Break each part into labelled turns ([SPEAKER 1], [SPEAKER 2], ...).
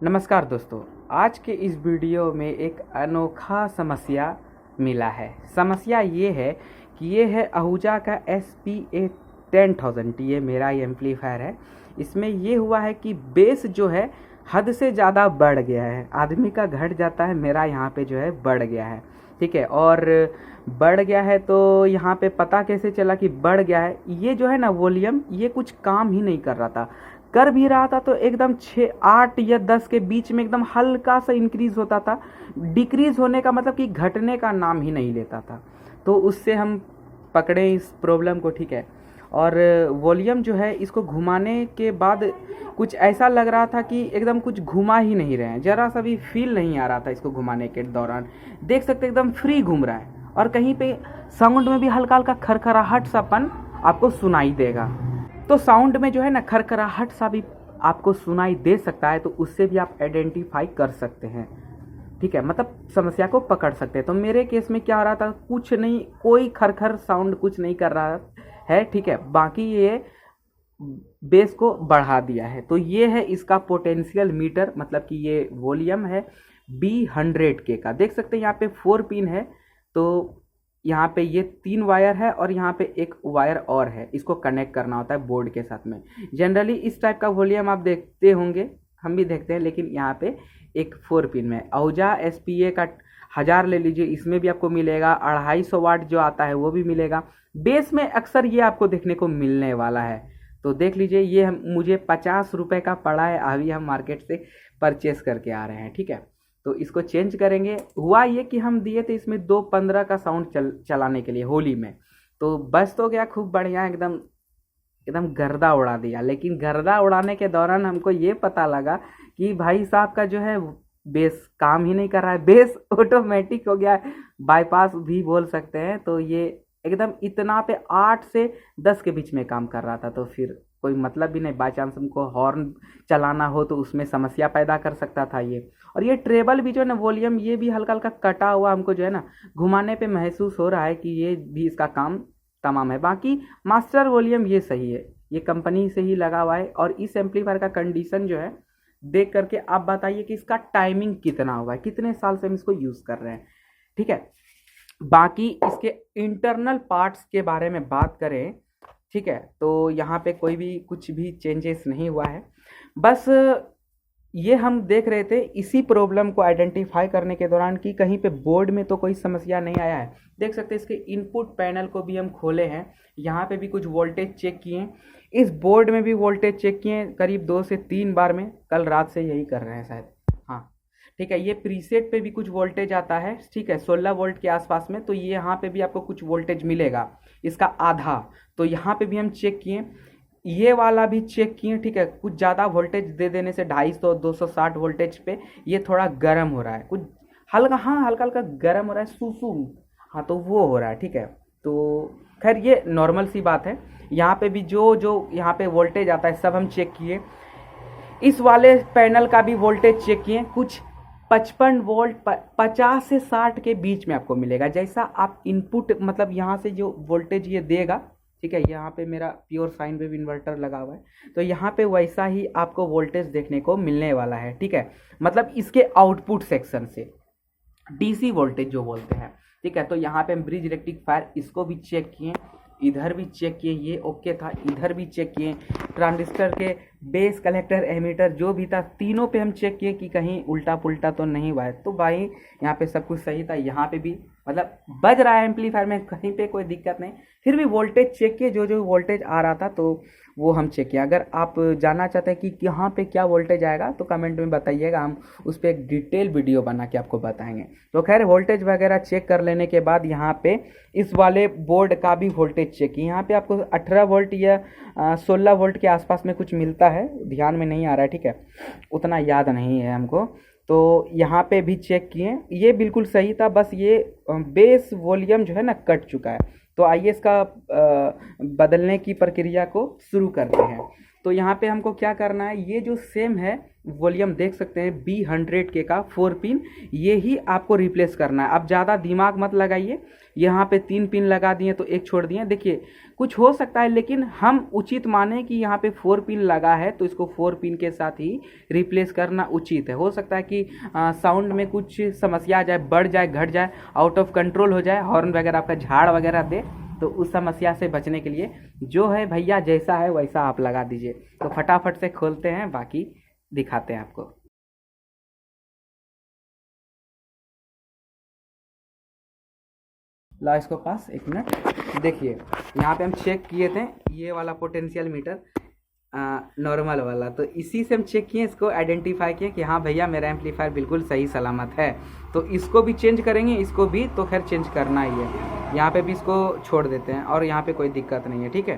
[SPEAKER 1] नमस्कार दोस्तों, आज के इस वीडियो में एक अनोखा समस्या मिला है। समस्या ये है कि ये है आहूजा का SPA 10,000, ये मेरा एम्पलीफायर है। इसमें ये हुआ है कि बेस जो है हद से ज़्यादा बढ़ गया है। आदमी का घट जाता है, मेरा यहाँ पे जो है बढ़ गया है। ठीक है, और बढ़ गया है तो यहाँ पे पता कैसे चला कि बढ़ गया है। ये जो है ना वॉल्यूम, ये कुछ काम ही नहीं कर रहा था। कर भी रहा था तो एकदम 6, 8 या 10 के बीच में एकदम हल्का सा इंक्रीज होता था। डिक्रीज होने का मतलब कि घटने का नाम ही नहीं लेता था। तो उससे हम पकड़े इस प्रॉब्लम को। ठीक है, और वॉल्यूम जो है इसको घुमाने के बाद कुछ ऐसा लग रहा था कि एकदम कुछ घुमा ही नहीं रहे हैं, ज़रा सा भी फील नहीं आ रहा था इसको घुमाने के दौरान। देख सकते एकदम फ्री घूम रहा है, और कहीं पे साउंड में भी हल्का हल्का खरखराहट सापन आपको सुनाई देगा। तो साउंड में जो है ना खरखराहट सा भी आपको सुनाई दे सकता है, तो उससे भी आप आइडेंटिफाई कर सकते हैं। ठीक है, मतलब समस्या को पकड़ सकते हैं। तो मेरे केस में क्या हो रहा था, कुछ नहीं, कोई खरखर साउंड कुछ नहीं कर रहा है। ठीक है, बाकी ये बेस को बढ़ा दिया है। तो ये है इसका पोटेंशियल मीटर, मतलब कि ये वॉल्यूम है B100K का। देख सकते हैं यहाँ पे 4 पिन है, तो यहाँ पे ये 3 वायर है और यहाँ पे एक वायर और है। इसको कनेक्ट करना होता है बोर्ड के साथ में। जनरली इस टाइप का वॉल्यूम आप देखते होंगे, हम भी देखते हैं, लेकिन यहाँ पे एक 4 पिन में आहूजा SPA का 1000 ले लीजिए, इसमें भी आपको मिलेगा। 250 वाट जो आता है वो भी मिलेगा। बेस में अक्सर ये आपको देखने को मिलने वाला है। तो देख लीजिए, ये मुझे 50 रुपये का पड़ा है, अभी हम मार्केट से परचेस करके आ रहे हैं। ठीक है, तो इसको चेंज करेंगे। हुआ ये कि हम दिए थे इसमें 215 का साउंड चलाने के लिए होली में, तो बस तो गया खूब बढ़िया, एकदम एकदम गर्दा उड़ा दिया। लेकिन गर्दा उड़ाने के दौरान हमको ये पता लगा कि भाई साहब का जो है बेस काम ही नहीं कर रहा है। बेस ऑटोमेटिक हो गया है, बाईपास भी बोल सकते हैं। तो ये एकदम इतना पे 8 से 10 के बीच में काम कर रहा था। तो फिर कोई मतलब भी नहीं, बाई चांस हमको हॉर्न चलाना हो तो उसमें समस्या पैदा कर सकता था ये। और ये ट्रेबल भी जो है ना वॉल्यूम, ये भी हल्का हल्का कटा हुआ हमको जो है ना घुमाने पे महसूस हो रहा है कि ये भी इसका काम तमाम है। बाकी मास्टर वॉल्यूम ये सही है, ये कंपनी से ही लगा हुआ है। और इस एम्पलीफायर का कंडीशन जो है देख करके आप बताइए कि इसका टाइमिंग कितना हुआ है, कितने साल से हम इसको यूज़ कर रहे हैं। ठीक है, बाकी इसके इंटरनल पार्ट्स के बारे में बात करें, ठीक है, तो यहाँ पे कोई भी कुछ भी चेंजेस नहीं हुआ है। बस ये हम देख रहे थे इसी प्रॉब्लम को आइडेंटिफाई करने के दौरान कि कहीं पे बोर्ड में तो कोई समस्या नहीं आया है। देख सकते हैं इसके इनपुट पैनल को भी हम खोले हैं, यहाँ पे भी कुछ वोल्टेज चेक किए, इस बोर्ड में भी वोल्टेज चेक किए करीब 2 से 3 बार में। कल रात से यही कर रहे हैं शायद। हाँ ठीक है, ये प्रीसेट पे भी कुछ वोल्टेज आता है। ठीक है, 16 वोल्ट के आसपास में। तो ये यहाँ पे भी आपको कुछ वोल्टेज मिलेगा, इसका आधा। तो यहाँ पे भी हम चेक किए, ये वाला भी चेक किए। ठीक है, कुछ ज़्यादा वोल्टेज दे देने से 250 260 वोल्टेज पे ये थोड़ा गर्म हो रहा है, कुछ हल्का, हाँ हल्का हल्का गर्म हो रहा है, सूसू, हाँ तो वो हो रहा है। ठीक है, तो खैर ये नॉर्मल सी बात है। यहाँ पे भी जो जो यहाँ पे वोल्टेज आता है सब हम चेक किए। इस वाले पैनल का भी वोल्टेज चेक किए, कुछ 55 वोल्ट 50 से 60 के बीच में आपको मिलेगा। जैसा आप इनपुट, मतलब यहाँ से जो वोल्टेज ये देगा, ठीक है, यहाँ पे मेरा प्योर साइन वेव इन्वर्टर लगा हुआ है, तो यहाँ पे वैसा ही आपको वोल्टेज देखने को मिलने वाला है। ठीक है, मतलब इसके आउटपुट सेक्शन से DC वोल्टेज जो बोलते हैं। ठीक है, तो यहाँ पे हम ब्रिज रेक्टिफायर इसको भी चेक किए, इधर भी चेक किए, ये ओके था, इधर भी चेक किए। ट्रांजिस्टर के बेस, कलेक्टर, एमीटर जो भी था, तीनों पे हम चेक किए कि कहीं उल्टा पुल्टा तो नहीं हुआ है। तो भाई यहाँ पे सब कुछ सही था। यहाँ पे भी मतलब बज रहा है एम्पलीफायर में, कहीं पे कोई दिक्कत नहीं। फिर भी वोल्टेज चेक किए, जो जो वोल्टेज आ रहा था तो वो हम चेक किया। अगर आप जानना चाहते हैं कि यहाँ पे क्या वोल्टेज आएगा तो कमेंट में बताइएगा, हम उस पर एक डिटेल वीडियो बना के आपको बताएंगे। तो खैर वोल्टेज वगैरह चेक कर लेने के बाद यहाँ पे इस वाले बोर्ड का भी वोल्टेज चेक किया। यहाँ पे आपको 18 वोल्ट या 16 वोल्ट के आसपास में कुछ मिलता है, ध्यान में नहीं आ रहा है। ठीक है, उतना याद नहीं है हमको। तो यहाँ पे भी चेक किए, ये बिल्कुल सही था। बस ये बेस वॉल्यूम जो है ना कट चुका है। तो आइए इसका बदलने की प्रक्रिया को शुरू करते हैं। तो यहाँ पे हमको क्या करना है, ये जो सेम है वॉल्यूम देख सकते हैं B100K का 4 पिन, ये ही आपको रिप्लेस करना है। अब ज़्यादा दिमाग मत लगाइए, यहाँ पे 3 पिन लगा दिए तो एक छोड़ दिए, देखिए कुछ हो सकता है, लेकिन हम उचित माने कि यहाँ पे 4 पिन लगा है तो इसको 4 पिन के साथ ही रिप्लेस करना उचित है। हो सकता है कि साउंड में कुछ समस्या आ जाए, बढ़ जाए, घट जाए, आउट ऑफ कंट्रोल हो जाए, हॉर्न वगैरह आपका झाड़ वगैरह दे, तो उस समस्या से बचने के लिए जो है भैया जैसा है वैसा आप लगा दीजिए। तो फटाफट से खोलते हैं, बाकी दिखाते हैं आपको। ला इसको पास, एक मिनट। देखिए यहाँ पे हम चेक किए थे ये वाला पोटेंशियल मीटर, नॉर्मल वाला, तो इसी से हम चेक किए, इसको आइडेंटिफाई किए कि हाँ भैया मेरा एम्पलीफायर बिल्कुल सही सलामत है। तो इसको भी चेंज करेंगे, इसको भी तो खैर चेंज करना ही है, यहाँ पे भी इसको छोड़ देते हैं और यहाँ पे कोई दिक्कत नहीं है। ठीक है,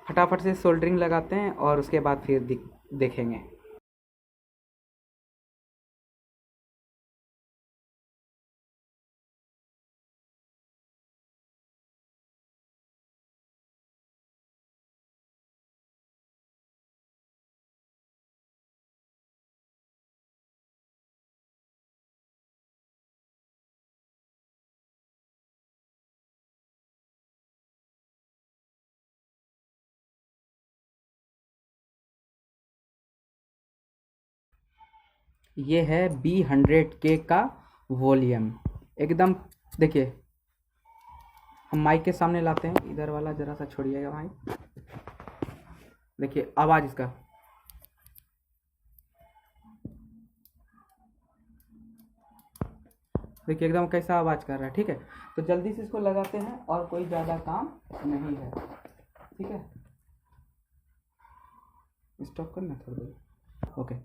[SPEAKER 1] फटाफट से सोल्डरिंग लगाते हैं और उसके बाद फिर देखेंगे। ये है B100K का वॉल्यूम एकदम। देखिए हम माइक के सामने लाते हैं, इधर वाला जरा सा छोड़िएगा भाई। देखिए आवाज़ इसका, देखिए एकदम कैसा आवाज़ कर रहा है। ठीक है, तो जल्दी से इसको लगाते हैं और कोई ज़्यादा काम नहीं है। ठीक है, स्टॉप करना थोड़ी देर। ओके,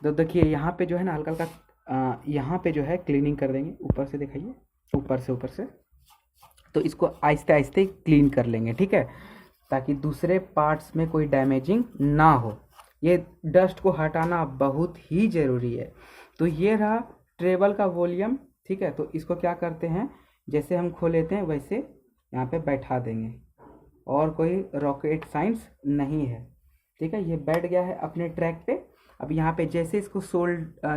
[SPEAKER 1] तो देखिए यहाँ पे जो है ना हल्का हल्का यहाँ पे जो है क्लीनिंग कर देंगे, ऊपर से दिखाइए, ऊपर से तो इसको आहिस्ते आहिस्ते क्लीन कर लेंगे। ठीक है, ताकि दूसरे पार्ट्स में कोई डैमेजिंग ना हो। ये डस्ट को हटाना बहुत ही ज़रूरी है। तो ये रहा ट्रेबल का वॉल्यूम। ठीक है, तो इसको क्या करते हैं, जैसे हम खोलेते हैं वैसे यहाँ पे बैठा देंगे और कोई रॉकेट साइंस नहीं है। ठीक है, ये बैठ गया है अपने ट्रैक पे। अब यहाँ पे जैसे इसको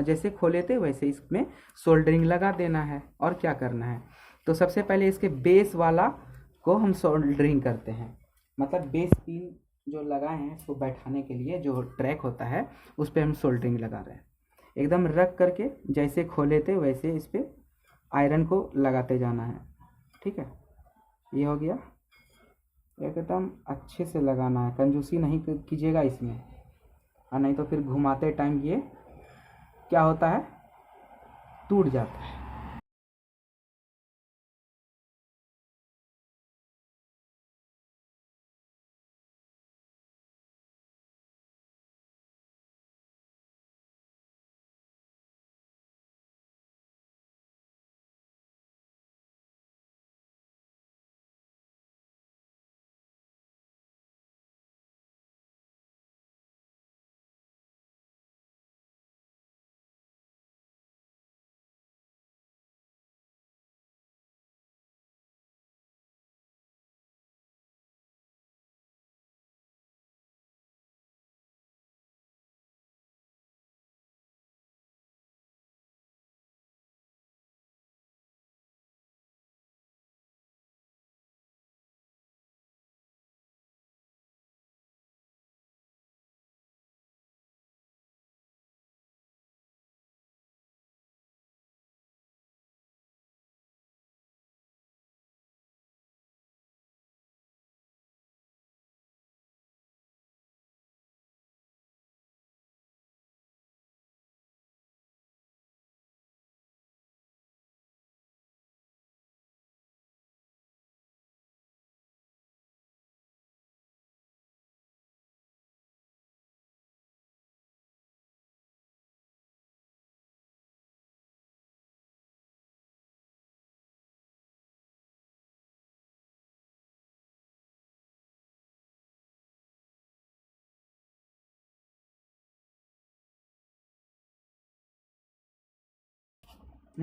[SPEAKER 1] जैसे खोले थे वैसे इसमें सोल्डरिंग लगा देना है। और क्या करना है, तो सबसे पहले इसके बेस वाला को हम सोल्डरिंग करते हैं, मतलब बेस पिन जो लगाए हैं इसको बैठाने के लिए, जो ट्रैक होता है उस पर हम सोल्डरिंग लगा रहे हैं। एकदम रख करके जैसे खोले थे वैसे इस पर आयरन को लगाते जाना है। ठीक है, ये हो गया। एकदम अच्छे से लगाना है, कंजूसी नहीं कीजिएगा इसमें, और नहीं तो फिर घुमाते टाइम ये क्या होता है, टूट जाता है।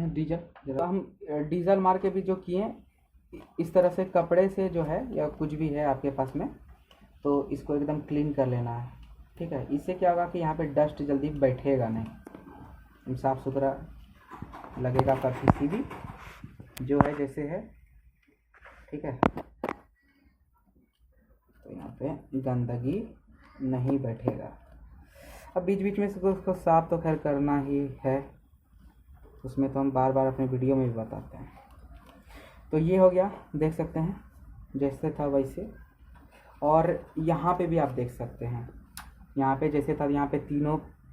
[SPEAKER 1] डीजल जरा हम डीजल मार के भी जो किए, इस तरह से कपड़े से जो है या कुछ भी है आपके पास में, तो इसको एकदम क्लीन कर लेना है, ठीक है। इससे क्या होगा कि यहाँ पे डस्ट जल्दी बैठेगा नहीं, साफ़ सुथरा लगेगा आपका पीसी भी जो है जैसे है, ठीक है। तो यहाँ पे गंदगी नहीं बैठेगा। अब बीच बीच में उसको साफ तो खैर करना ही है, उसमें तो हम बार बार अपने वीडियो में भी बताते हैं। तो ये हो गया, देख सकते हैं जैसे था वैसे। और यहाँ पे भी आप देख सकते हैं, यहाँ पे जैसे था, यहाँ पे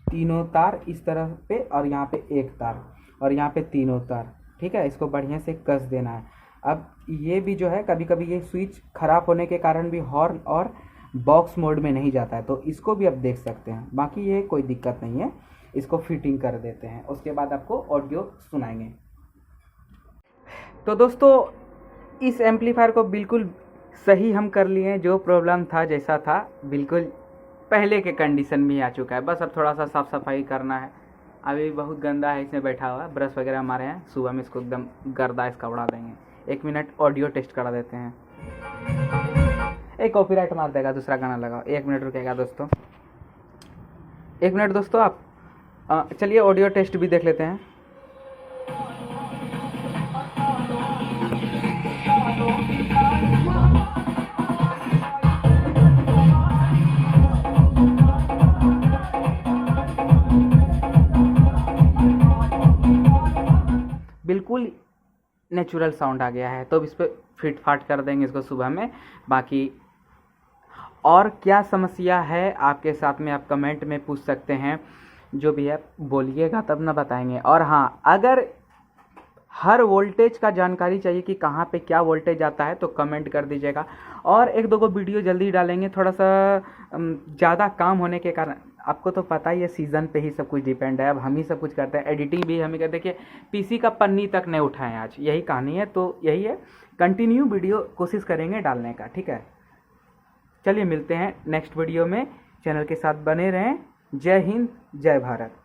[SPEAKER 1] तीनों तार इस तरफ पे, और यहाँ पे एक तार, और यहाँ पे तीनों तार, ठीक है। इसको बढ़िया से कस देना है। अब ये भी जो है कभी कभी ये स्विच खराब होने के कारण भी हॉर्न और बॉक्स मोड में नहीं जाता है, तो इसको भी आप देख सकते हैं। बाकी ये कोई दिक्कत नहीं है, इसको फिटिंग कर देते हैं, उसके बाद आपको ऑडियो सुनाएंगे। तो दोस्तों इस एम्पलीफायर को बिल्कुल सही हम कर लिए हैं, जो प्रॉब्लम था जैसा था बिल्कुल पहले के कंडीशन में ही आ चुका है। बस अब थोड़ा सा साफ़ सफाई करना है। अभी बहुत गंदा है, इसमें बैठा हुआ है, ब्रश वगैरह हमारे हैं, सुबह में इसको एकदम गर्दा इसका उड़ा देंगे। 1 मिनट ऑडियो टेस्ट करा देते हैं। एक कॉपीराइट मार देगा, दूसरा गाना लगाओ। 1 मिनट रुकेगा दोस्तों, 1 मिनट दोस्तों। आप चलिए ऑडियो टेस्ट भी देख लेते हैं। बिल्कुल नेचुरल साउंड आ गया है, तो इस पर फिट फाट कर देंगे इसको सुबह में। बाकी और क्या समस्या है आपके साथ में आप कमेंट में पूछ सकते हैं, जो भी है बोलिएगा तब ना बताएंगे। और हाँ, अगर हर वोल्टेज का जानकारी चाहिए कि कहाँ पे क्या वोल्टेज आता है तो कमेंट कर दीजिएगा। और 1-2 को वीडियो जल्दी डालेंगे, थोड़ा सा ज़्यादा काम होने के कारण, आपको तो पता ही है सीज़न पे ही सब कुछ डिपेंड है। अब हम ही सब कुछ करते हैं, एडिटिंग भी हम ही करते। देखिए पीसी का पन्नी तक नहीं उठाएं आज, यही कहानी है। तो यही है, कंटिन्यू वीडियो कोशिश करेंगे डालने का, ठीक है। चलिए मिलते हैं नेक्स्ट वीडियो में, चैनल के साथ बने रहें। जय हिंद, जय भारत।